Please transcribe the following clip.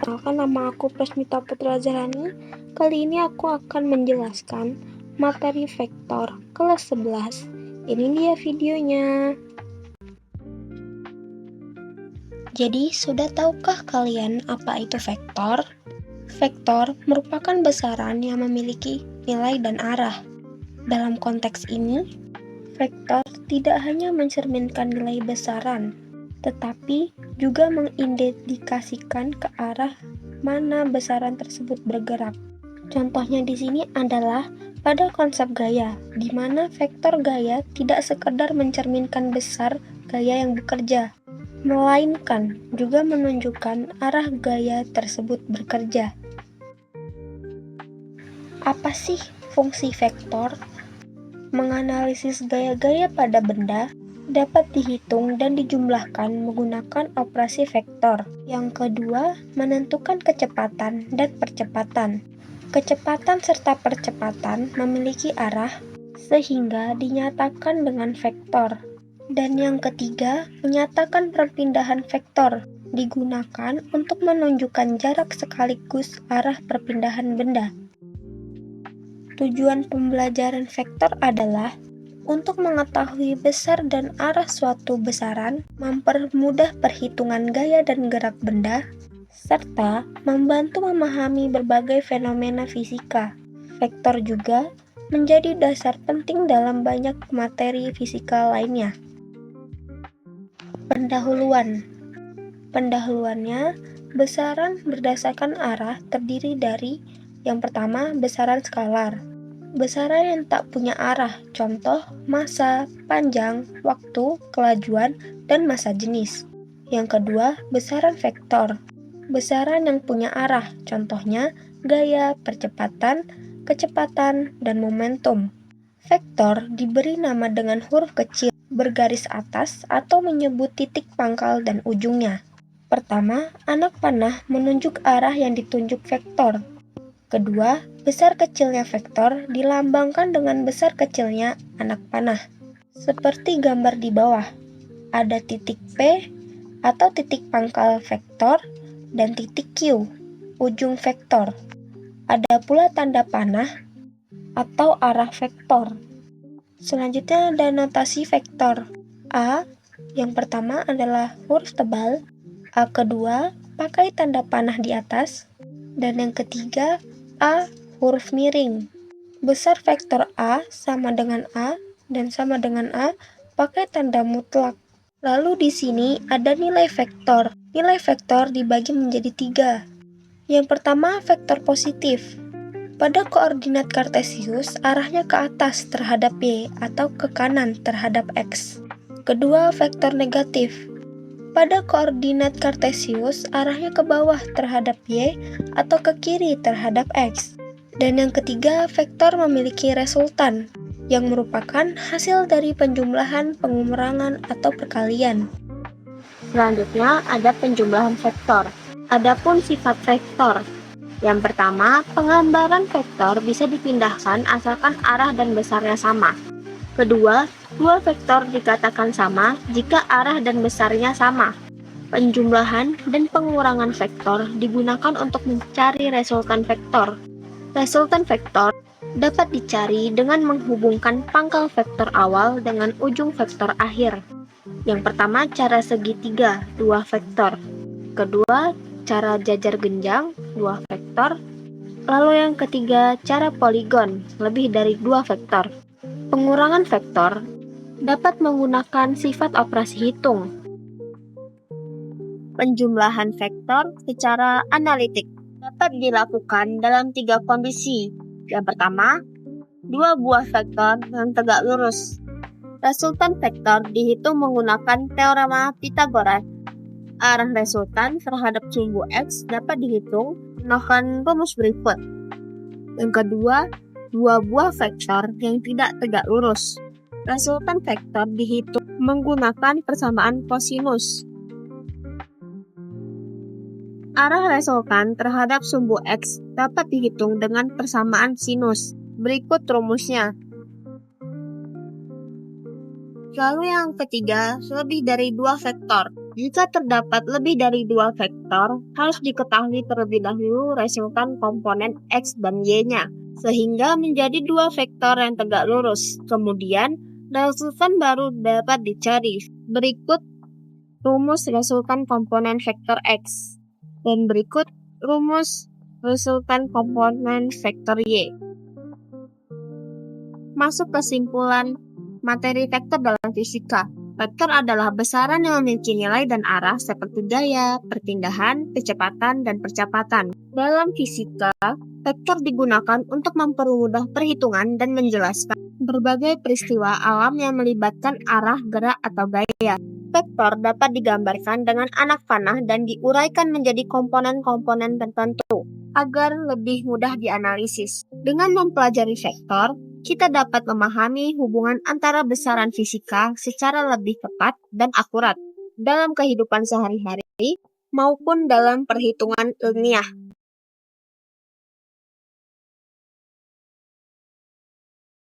Perkenalkan, nama aku Prasmita Putra Zahrani. Kali ini aku akan menjelaskan materi vektor kelas 11. Ini dia videonya. Jadi, sudah tahukah kalian apa itu vektor? Vektor merupakan besaran yang memiliki nilai dan arah. Dalam konteks ini, vektor tidak hanya mencerminkan nilai besaran, tetapi juga mengindikasikan ke arah mana besaran tersebut bergerak. Contohnya di sini adalah pada konsep gaya, di mana vektor gaya tidak sekedar mencerminkan besar gaya yang bekerja, melainkan juga menunjukkan arah gaya tersebut bekerja. Apa sih fungsi vektor? Menganalisis gaya-gaya pada benda dapat dihitung dan dijumlahkan menggunakan operasi vektor. Yang kedua, menentukan kecepatan dan percepatan. Kecepatan serta percepatan memiliki arah sehingga dinyatakan dengan vektor. Dan yang ketiga, menyatakan perpindahan vektor digunakan untuk menunjukkan jarak sekaligus arah perpindahan benda. Tujuan pembelajaran vektor adalah untuk mengetahui besar dan arah suatu besaran, mempermudah perhitungan gaya dan gerak benda, serta membantu memahami berbagai fenomena fisika. Vektor juga menjadi dasar penting dalam banyak materi fisika lainnya. Pendahuluannya, besaran berdasarkan arah terdiri dari yang pertama, besaran skalar. Besaran yang tak punya arah, contoh massa, panjang, waktu, kelajuan, dan massa jenis. Yang kedua, besaran vektor. Besaran yang punya arah, contohnya gaya, percepatan, kecepatan, dan momentum. Vektor diberi nama dengan huruf kecil, bergaris atas, atau menyebut titik pangkal dan ujungnya. Pertama, anak panah menunjuk arah yang ditunjuk vektor. Kedua, besar kecilnya vektor dilambangkan dengan besar kecilnya anak panah. Seperti gambar di bawah, ada titik P atau titik pangkal vektor dan titik Q, ujung vektor. Ada pula tanda panah atau arah vektor. Selanjutnya ada notasi vektor. A, yang pertama adalah huruf tebal. A kedua, pakai tanda panah di atas. Dan yang ketiga, A huruf miring. Besar vektor A sama dengan A dan sama dengan A pakai tanda mutlak. Lalu di sini ada nilai vektor. Nilai vektor dibagi menjadi 3. Yang pertama, vektor positif. Pada koordinat kartesius, arahnya ke atas terhadap Y atau ke kanan terhadap X. Kedua, vektor negatif. Pada koordinat kartesius, arahnya ke bawah terhadap Y atau ke kiri terhadap X. Dan yang ketiga, vektor memiliki resultan, yang merupakan hasil dari penjumlahan, pengurangan, atau perkalian. Selanjutnya, ada penjumlahan vektor. Adapun sifat vektor. Yang pertama, penggambaran vektor bisa dipindahkan asalkan arah dan besarnya sama. Kedua, dua vektor dikatakan sama jika arah dan besarnya sama. Penjumlahan dan pengurangan vektor digunakan untuk mencari resultan vektor. Resultan vektor dapat dicari dengan menghubungkan pangkal vektor awal dengan ujung vektor akhir. Yang pertama, cara segitiga, 2 vektor. Kedua, cara jajar genjang, 2 vektor. Lalu yang ketiga, cara poligon, lebih dari 2 vektor. Pengurangan vektor dapat menggunakan sifat operasi hitung. Penjumlahan vektor secara analitik dapat dilakukan dalam 3 kondisi. Yang pertama, 2 buah vektor yang tegak lurus. Resultan vektor dihitung menggunakan teorema Pythagoras. Arah resultan terhadap sumbu X dapat dihitung menggunakan rumus berikut. Yang kedua, 2 buah vektor yang tidak tegak lurus. Resultan vektor dihitung menggunakan persamaan kosinus. Arah resultan terhadap sumbu X dapat dihitung dengan persamaan sinus. Berikut rumusnya. Lalu yang ketiga, lebih dari 2 vektor. Jika terdapat lebih dari dua vektor, harus diketahui terlebih dahulu resultan komponen X dan Y-nya, sehingga menjadi dua vektor yang tegak lurus. Kemudian, resultan baru dapat dicari. Berikut rumus resultan komponen vektor X, dan berikut rumus resultan komponen vektor Y. Masuk kesimpulan materi vektor dalam fisika. Vektor adalah besaran yang memiliki nilai dan arah seperti gaya, perpindahan, kecepatan, dan percepatan. Dalam fisika, vektor digunakan untuk mempermudah perhitungan dan menjelaskan berbagai peristiwa alam yang melibatkan arah, gerak, atau gaya. Vektor dapat digambarkan dengan anak panah dan diuraikan menjadi komponen-komponen tertentu agar lebih mudah dianalisis. Dengan mempelajari vektor, kita dapat memahami hubungan antara besaran fisika secara lebih tepat dan akurat dalam kehidupan sehari-hari maupun dalam perhitungan ilmiah.